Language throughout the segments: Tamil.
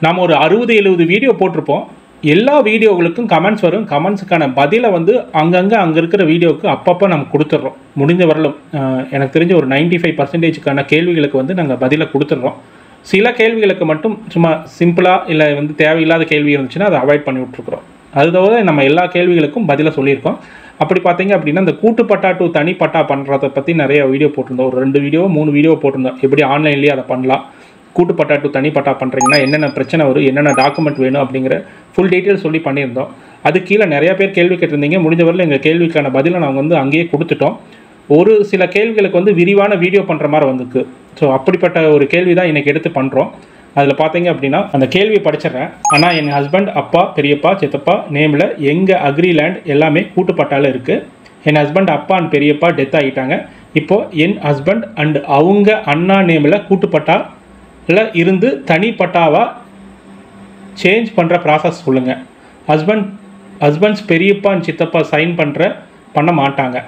நாம் ஒரு 60-70 வீடியோ போட்டிருப்போம். எல்லா வீடியோகளுக்கும் கமெண்ட்ஸ் வரும். கமெண்ட்ஸுக்கான பதிலை வந்து அங்கே இருக்கிற வீடியோவுக்கு அப்பப்போ நம்ம கொடுத்துட்றோம். முடிஞ்ச வரலும் எனக்கு தெரிஞ்ச ஒரு 95%க்கான கேள்விகளுக்கு வந்து நாங்கள் பதிலை கொடுத்துட்றோம். சில கேள்விகளுக்கு மட்டும் சும்மா சிம்பிளாக இல்லை வந்து தேவையில்லாத கேள்வி இருந்துச்சுன்னா அதை அவாய்ட் பண்ணி விட்ருக்குறோம். அது தவிர நம்ம எல்லா கேள்விகளுக்கும் பதிலை சொல்லியிருக்கோம். அப்படி பார்த்தீங்க அப்படின்னா இந்த கூட்டுப்பட்டா டு தனிப்பட்டா பண்ணுறதை பற்றி நிறைய வீடியோ போட்டிருந்தோம். ஒரு 2 வீடியோ 3 வீடியோ போட்டிருந்தோம். எப்படி ஆன்லைன்லேயே அதை பண்ணலாம், கூட்டுப்பட்டா டு தனிப்பட்டா பண்ணுறீங்கன்னா என்னென்ன பிரச்சனை வரும், என்னென்ன டாக்குமெண்ட் வேணும் அப்படிங்கிற ஃபுல் டீட்டெயில் சொல்லி பண்ணியிருந்தோம். அது கீழே நிறைய பேர் கேள்வி கேட்டிருந்தீங்க. முடிஞ்ச வரல எங்கள் கேள்விக்கான பதிலை நாங்கள் வந்து அங்கேயே கொடுத்துட்டோம். ஒரு சில கேள்விகளுக்கு வந்து விரிவான வீடியோ பண்ணுற மாதிரி வந்துருக்கு. ஸோ அப்படிப்பட்ட ஒரு கேள்வி தான் இன்றைக்கி எடுத்து பண்ணுறோம். அதில் பார்த்தீங்க அப்படின்னா அந்த கேள்வியை படிச்சிடுறேன். ஆனால் என் ஹஸ்பண்ட் அப்பா, பெரியப்பா, சித்தப்பா நேமில் எங்கள் அக்ரிலேண்ட் எல்லாமே கூட்டுப்பட்டால இருக்குது. என் ஹஸ்பண்ட் அப்பா அண்ட் பெரியப்பா டெத் ஆகிட்டாங்க. இப்போது என் ஹஸ்பண்ட் அண்ட் அவங்க அண்ணா நேமில் கூட்டுப்பட்டால இருந்து தனிப்பட்டாவாக சேஞ்ச் பண்ணுற ப்ராசஸ் சொல்லுங்கள். ஹஸ்பண்ட்ஸ் பெரியப்பா அண்ட் சித்தப்பா சைன் பண்ண மாட்டாங்க.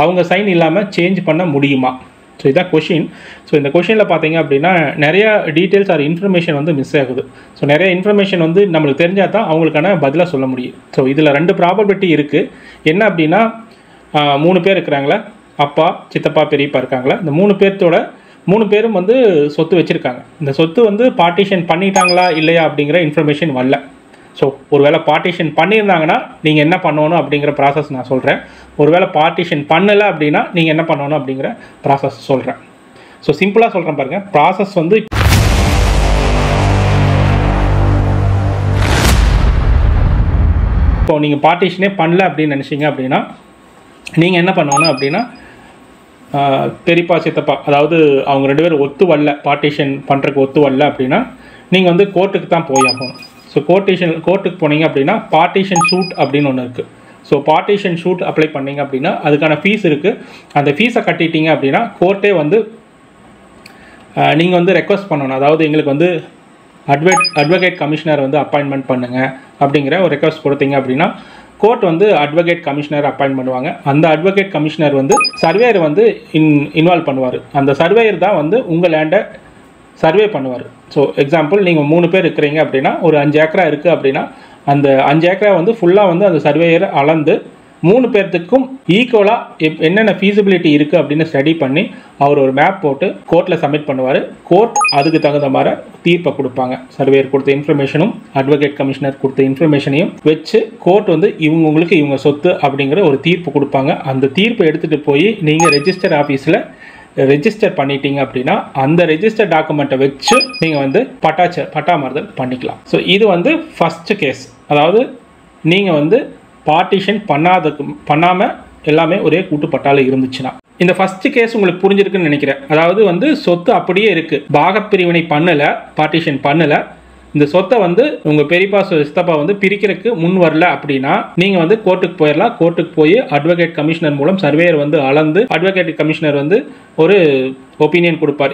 அவங்க சைன் இல்லாமல் சேஞ்ச் பண்ண முடியுமா? ஸோ இதான் கொஷின். ஸோ இந்த கொஷினில் பார்த்தீங்க அப்படின்னா நிறையா டீட்டெயில்ஸ் ஆர் இன்ஃபர்மேஷன் வந்து மிஸ் ஆகுது. ஸோ நிறைய இன்ஃபர்மேஷன் வந்து நம்மளுக்கு தெரிஞ்சால் தான் அவங்களுக்கான பதிலாக சொல்ல முடியும். ஸோ இதில் 2 ப்ராபபிலிட்டி இருக்குது. என்ன அப்படின்னா 3 பேர் இருக்கிறாங்களா, அப்பா, சித்தப்பா, பெரியப்பா இருக்காங்களா. இந்த 3 பேரும் வந்து சொத்து வச்சுருக்காங்க. இந்த சொத்து வந்து பார்ட்டிஷன் பண்ணிட்டாங்களா இல்லையா அப்படிங்கிற இன்ஃபர்மேஷன் வரல. ஸோ ஒருவேளை பார்ட்டிஷன் பண்ணியிருந்தாங்கன்னா நீங்கள் என்ன பண்ணணும் அப்படிங்கிற ப்ராசஸ் நான் சொல்கிறேன். ஒருவேளை பார்ட்டிஷன் பண்ணலை அப்படின்னா நீங்கள் என்ன பண்ணணும் அப்படிங்கிற ப்ராசஸ் சொல்கிறேன். ஸோ சிம்பிளாக சொல்கிறேன் பாருங்கள். ப்ராசஸ் வந்து இப்போ நீங்கள் பார்ட்டிஷனே பண்ணல அப்படின்னு நினச்சிங்க அப்படின்னா நீங்கள் என்ன பண்ணணும் அப்படின்னா பெரியப்பா, சித்தப்பா அதாவது அவங்க 2 பேரும் ஒத்து வரல, பார்ட்டிஷன் பண்ணுறதுக்கு ஒத்து வரல அப்படின்னா நீங்கள் வந்து கோர்ட்டுக்கு தான் போய் ஆகணும். ஸோ கோர்ட்டுக்கு போனீங்க அப்படின்னா பார்ட்டிஷன் ஷூட் அப்படின்னு ஒன்று இருக்குது. ஸோ பார்ட்டிஷன் ஷூட் அப்ளை பண்ணிங்க அப்படின்னா அதுக்கான ஃபீஸ் இருக்குது. அந்த ஃபீஸை கட்டிட்டீங்க அப்படின்னா கோர்ட்டே வந்து நீங்கள் வந்து ரெக்வஸ்ட் பண்ணணும். அதாவது எங்களுக்கு வந்து அட்வொகேட் கமிஷனர் வந்து அப்பாயின்மெண்ட் பண்ணுங்கள் அப்படிங்கிற ஒரு ரெக்வஸ்ட் கொடுத்தீங்க அப்படின்னா கோர்ட் வந்து அட்வொகேட் கமிஷனர் அப்பாயின்ட் பண்ணுவாங்க. அந்த அட்வொகேட் கமிஷனர் வந்து சர்வேயர் வந்து இன்வால்வ் பண்ணுவார். அந்த சர்வேயர் தான் வந்து உங்கள் லேண்டை சர்வே பண்ணுவார். ஸோ எக்ஸாம்பிள் நீங்கள் 3 பேர் இருக்கிறீங்க அப்படின்னா ஒரு 5 ஏக்கரா இருக்குது அப்படின்னா அந்த 5 ஏக்கரா வந்து ஃபுல்லாக வந்து அந்த சர்வேயரை அளந்து 3 பேர்த்துக்கும் ஈக்குவலாக என்னென்ன ஃபீஸிபிலிட்டி இருக்குது அப்படின்னு ஸ்டடி பண்ணி அவர் ஒரு மேப் போட்டு கோர்ட்டில் சப்மிட் பண்ணுவார். கோர்ட் அதுக்கு தகுந்த மாதிரி தீர்ப்பை கொடுப்பாங்க. சர்வேயர் கொடுத்த இன்ஃபர்மேஷனும் அட்வொகேட் கமிஷனர் கொடுத்த இன்ஃபர்மேஷனையும் வச்சு கோர்ட் வந்து உங்களுக்கு இவங்க சொத்து அப்படிங்கிற ஒரு தீர்ப்பு கொடுப்பாங்க. அந்த தீர்ப்பை எடுத்துகிட்டு போய் நீங்கள் ரெஜிஸ்டர் ஆஃபீஸில் ரெஜிஸ்டர் பண்ணிட்டீங்க அப்படின்னா அந்த ரெஜிஸ்டர் டாக்குமெண்ட்டை வச்சு நீங்கள் வந்து பட்டா மாறுதல் பண்ணிக்கலாம். ஸோ இது வந்து ஃபஸ்ட்டு கேஸ். அதாவது நீங்கள் வந்து பார்ட்டிஷன் பண்ணாமல் எல்லாமே ஒரே கூட்டுப்பட்டால இருந்துச்சுன்னா. இந்த ஃபஸ்ட்டு கேஸ் உங்களுக்கு புரிஞ்சிருக்குன்னு நினைக்கிறேன். அதாவது வந்து சொத்து அப்படியே இருக்குது, பாகப்பிரிவினை பண்ணலை, பார்ட்டிஷன் பண்ணலை. இந்த சொத்தை வந்து உங்கள் பெரியப்பா சித்தப்பா வந்து பிரிக்கிறதுக்கு முன் வரல அப்படின்னா நீங்கள் வந்து கோர்ட்டுக்கு போயிடலாம். கோர்ட்டுக்கு போய் அட்வொகேட் கமிஷனர் மூலம் சர்வேயர் வந்து அளந்து அட்வொகேட் கமிஷனர் வந்து ஒரு ஒப்பீனியன் கொடுப்பார்.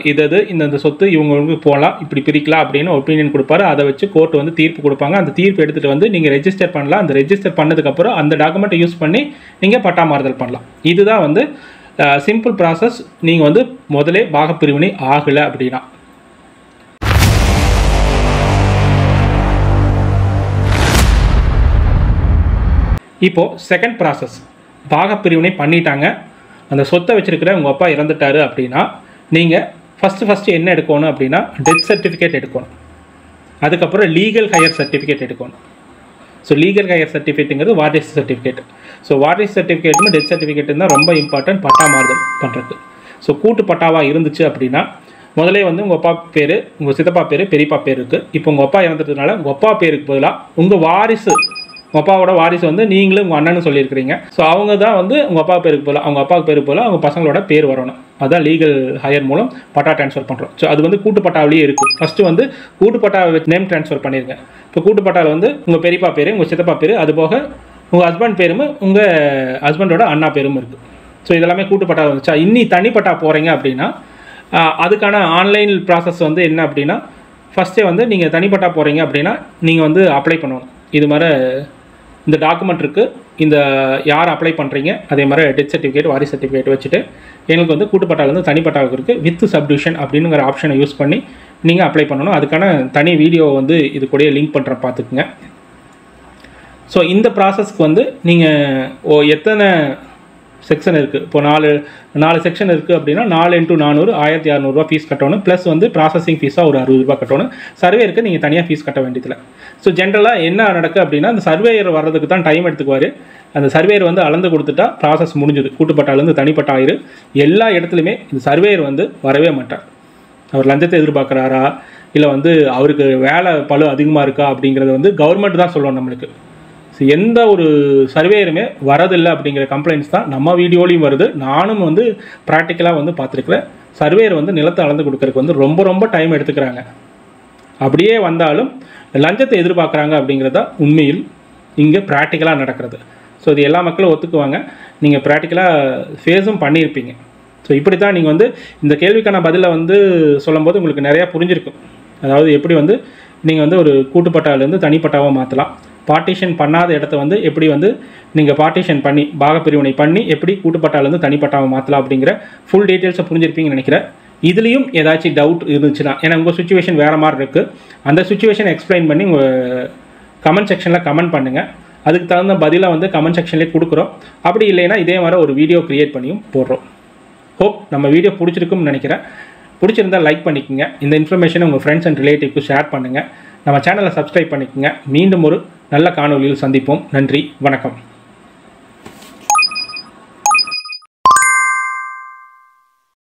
இந்த சொத்து இவங்களுக்கு போகலாம், இப்படி பிரிக்கலாம் அப்படின்னு ஒப்பீனியன் கொடுப்பாரு. அதை வச்சு கோர்ட் வந்து தீர்ப்பு கொடுப்பாங்க. அந்த தீர்ப்பு எடுத்துகிட்டு வந்து நீங்கள் ரெஜிஸ்டர் பண்ணலாம். அந்த ரெஜிஸ்டர் பண்ணதுக்கப்புறம் அந்த டாக்குமெண்ட்டை யூஸ் பண்ணி நீங்கள் பட்டா மாறுதல் பண்ணலாம். இதுதான் வந்து சிம்பிள் ப்ராசஸ். நீங்கள் வந்து முதலே பாகப்பிரிவினை ஆகலை அப்படின்னா. இப்போது செகண்ட் ப்ராசஸ், பாகப்பிரிவினை பண்ணிட்டாங்க, அந்த சொத்தை வச்சுருக்கிற உங்கள் அப்பா இறந்துட்டாரு அப்படின்னா நீங்கள் ஃபஸ்ட்டு என்ன எடுக்கணும் அப்படின்னா டெத் சர்டிஃபிகேட் எடுக்கணும். அதுக்கப்புறம் லீகல் ஹையர் சர்டிஃபிகேட் எடுக்கணும். ஸோ லீகல் ஹையர் சர்டிஃபிகேட்டுங்கிறது வாரிசு சர்டிஃபிகேட். ஸோ வாரிசு சர்டிஃபிகேட்டும் டெத் சர்டிஃபிகேட் தான் ரொம்ப இம்பார்ட்டன்ட் பட்டா மாறுதல் பண்ணுறதுக்கு. ஸோ கூட்டு பட்டாவாக இருந்துச்சு அப்படின்னா முதலே வந்து உங்கள் அப்பா பேர், உங்கள் சித்தப்பா பேர், பெரியப்பா பேர் இருக்குது. இப்போ உங்கள் அப்பா இறந்துட்டதுனால உங்கள் அப்பா பேருக்கு பதிலாக உங்கள் வாரிசு, உங்கள் அப்பாவோட வாரிசு வந்து நீங்களும் உங்கள் அண்ணனும் சொல்லியிருக்கிறீங்க. ஸோ அவங்க தான் வந்து உங்கள் அப்பா பேருக்கு போல, அவங்க அப்பாவுக்கு பேருக்கு போல அவங்க பசங்களோட பேர் வரணும். அதுதான் லீகல் ஹையர் மூலம் பட்டா ட்ரான்ஸ்ஃபர் பண்ணுறோம். ஸோ அது வந்து கூட்டுப்பட்டாவிலேயே இருக்குது. ஃபஸ்ட்டு வந்து கூட்டுப்பட்டாவை வச்சு நேம் ட்ரான்ஸ்ஃபர் பண்ணிடுங்க. இப்போ கூட்டுப்பட்டாவில் வந்து உங்கள் பெரியப்பா பேர், உங்கள் சித்தப்பா பேர், அதுபோக உங்கள் ஹஸ்பண்ட் பேரும் உங்கள் ஹஸ்பண்டோட அண்ணா பேரும் இருக்குது. ஸோ இதெல்லாமே கூட்டுப்பட்டா வந்துச்சா. இன்னி தனிப்பட்டா போகிறீங்க அப்படின்னா அதுக்கான ஆன்லைன் ப்ராசஸ் வந்து என்ன அப்படின்னா ஃபஸ்ட்டே வந்து நீங்கள் தனிப்பட்டா போகிறீங்க அப்படின்னா நீங்கள் வந்து அப்ளை பண்ணணும். இது மாதிரி இந்த டாக்குமெண்ட் இருக்குது, இந்த யார் அப்ளை பண்ணுறீங்க, அதே மாதிரி டெத் சர்டிஃபிகேட், வாரிசு சர்டிஃபிகேட் வச்சுட்டு எங்களுக்கு வந்து கூட்டுப்பட்டாவில் வந்து தனிப்பட்டாவுக்கு இருக்குது வித் சப்டிவிஷன் அப்படிங்கிற ஆப்ஷனை யூஸ் பண்ணி நீங்கள் அப்ளை பண்ணணும். அதுக்கான தனி வீடியோ வந்து இது கூட லிங்க் பண்ணுறேன், பார்த்துக்குங்க. ஸோ இந்த ப்ராசஸ்க்கு வந்து நீங்கள் எத்தனை செக்ஷன் இருக்குது, இப்போ 4 செக்ஷன் இருக்குது அப்படின்னா 4 × 400 1600 ஃபீஸ் கட்டணும். ப்ளஸ் வந்து ப்ராசஸிங் ஃபீஸாக ஒரு 60 ரூபா கட்டணும். சர்வேருக்கு நீங்கள் தனியாக ஃபீஸ் கட்ட வேண்டியதில்லை. ஸோ ஜென்ரலாக என்ன நடக்குது அப்படின்னா, அந்த சர்வேயர் வர்றதுக்கு தான் டைம் எடுத்துக்குவார். அந்த சர்வேயர் வந்து அளந்து கொடுத்துட்டா ப்ராசஸ் முடிஞ்சுது. கூட்டுப்பட்டாலேருந்து தனிப்பட்ட ஆயிரு. எல்லா இடத்துலையுமே இந்த சர்வேயர் வந்து வரவே மாட்டார். அவர் லஞ்சத்தை எதிர்பார்க்குறாரா, இல்லை வந்து அவருக்கு வேலை பளு அதிகமாக இருக்கா அப்படிங்கிறது வந்து கவர்மெண்ட் தான் சொல்லணும் நம்மளுக்கு. ஸோ எந்த ஒரு சர்வேயருமே வரதில்லை அப்படிங்கிற கம்ப்ளைண்ட்ஸ் தான் நம்ம வீடியோலையும் வருது. நானும் வந்து ப்ராக்டிக்கலாக வந்து பார்த்துருக்குறேன். சர்வேயர் வந்து நிலத்தை அளந்து கொடுக்கறதுக்கு வந்து ரொம்ப டைம் எடுத்துக்கிறாங்க. அப்படியே வந்தாலும் லஞ்சத்தை எதிர்பார்க்குறாங்க அப்படிங்கிறதா உண்மையில் இங்கே ப்ராக்டிக்கலாக நடக்கிறது. ஸோ இது எல்லா மக்களும் ஒத்துக்குவாங்க. நீங்கள் ப்ராக்டிக்கலாக ஃபேஸும் பண்ணியிருப்பீங்க. ஸோ இப்படி தான் நீங்கள் வந்து இந்த கேள்விக்கான பதிலை வந்து சொல்லும்போது உங்களுக்கு நிறையா புரிஞ்சிருக்கும். அதாவது எப்படி வந்து நீங்கள் வந்து ஒரு கூட்டுப்பட்டாலேருந்து தனிப்பட்டாவாக மாற்றலாம், பார்ட்டிஷன் பண்ணாத இடத்த வந்து எப்படி வந்து நீங்கள் பார்ட்டிஷன் பண்ணி பாகப்பிரிவினை பண்ணி எப்படி கூட்டுப்பட்டாலேருந்து தனிப்பட்டாவாக மாற்றலாம் அப்படிங்கிற ஃபுல் டீட்டெயில்ஸை புரிஞ்சிருப்பீங்கன்னு நினைக்கிறேன். இதுலேயும் ஏதாச்சும் டவுட் இருந்துச்சுன்னா, ஏன்னா உங்கள் சுச்சுவேஷன் வேறு மாதிரி இருக்குது, அந்த சுச்சுவேஷனை எக்ஸ்பிளைன் பண்ணி உங்கள் கமெண்ட் செக்ஷனில் கமெண்ட் பண்ணுங்கள். அதுக்கு தகுந்த பதிலாக வந்து கமெண்ட் செக்ஷன்லேயே கொடுக்குறோம். அப்படி இல்லைன்னா இதே மாதிரி ஒரு வீடியோ க்ரியேட் பண்ணியும் போடுறோம். ஹோப் நம்ம வீடியோ பிடிச்சிருக்கும்னு நினைக்கிறேன். பிடிச்சிருந்தால் லைக் பண்ணிக்கோங்க. இந்த இன்ஃபர்மேஷனை உங்கள் ஃப்ரெண்ட்ஸ் அண்ட் ரிலேட்டிவ்க்கு ஷேர் பண்ணுங்கள். நம்ம சேனலை சப்ஸ்கிரைப் பண்ணிக்கோங்க. மீண்டும் ஒரு நல்ல காணொலியில் சந்திப்போம். நன்றி, வணக்கம்.